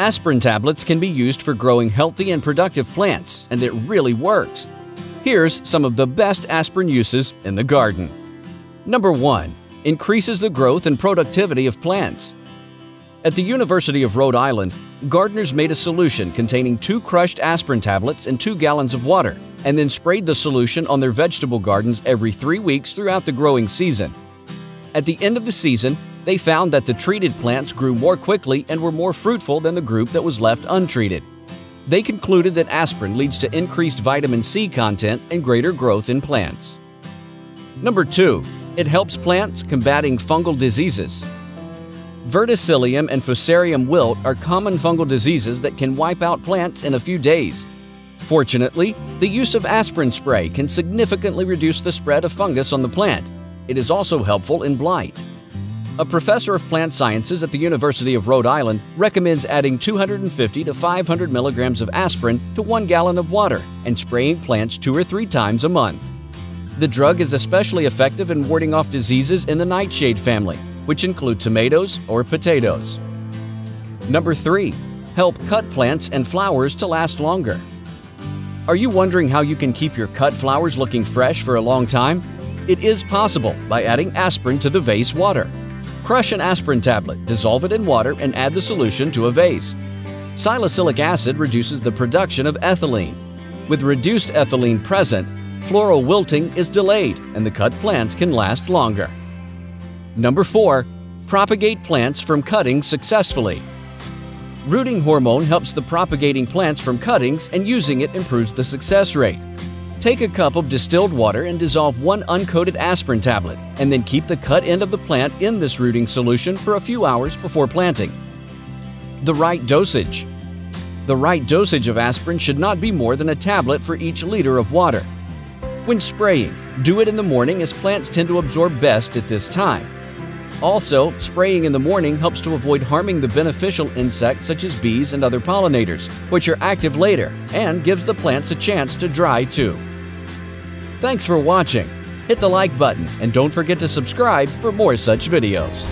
Aspirin tablets can be used for growing healthy and productive plants, and it really works. Here's some of the best aspirin uses in the garden. Number 1. Increases the growth and productivity of plants. At the University of Rhode Island, gardeners made a solution containing 2 crushed aspirin tablets in 2 gallons of water and then sprayed the solution on their vegetable gardens every 3 weeks throughout the growing season. At the end of the season, they found that the treated plants grew more quickly and were more fruitful than the group that was left untreated. They concluded that aspirin leads to increased vitamin C content and greater growth in plants. Number 2. It helps plants combating fungal diseases. Verticillium and Fusarium wilt are common fungal diseases that can wipe out plants in a few days. Fortunately, the use of aspirin spray can significantly reduce the spread of fungus on the plant. It is also helpful in blight. A professor of plant sciences at the University of Rhode Island recommends adding 250 to 500 milligrams of aspirin to 1 gallon of water and spraying plants 2 or 3 times a month. The drug is especially effective in warding off diseases in the nightshade family, which include tomatoes or potatoes. Number 3. Help cut plants and flowers to last longer. Are you wondering how you can keep your cut flowers looking fresh for a long time? It is possible by adding aspirin to the vase water. Crush an aspirin tablet, dissolve it in water, and add the solution to a vase. Salicylic acid reduces the production of ethylene. With reduced ethylene present, floral wilting is delayed and the cut plants can last longer. Number 4. Propagate plants from cuttings successfully. Rooting hormone helps the propagating plants from cuttings, and using it improves the success rate. Take a cup of distilled water and dissolve 1 uncoated aspirin tablet, and then keep the cut end of the plant in this rooting solution for a few hours before planting. The right dosage. The right dosage of aspirin should not be more than a tablet for each liter of water. When spraying, do it in the morning as plants tend to absorb best at this time. Also, spraying in the morning helps to avoid harming the beneficial insects such as bees and other pollinators, which are active later, and gives the plants a chance to dry too. Thanks for watching. Hit the like button and don't forget to subscribe for more such videos.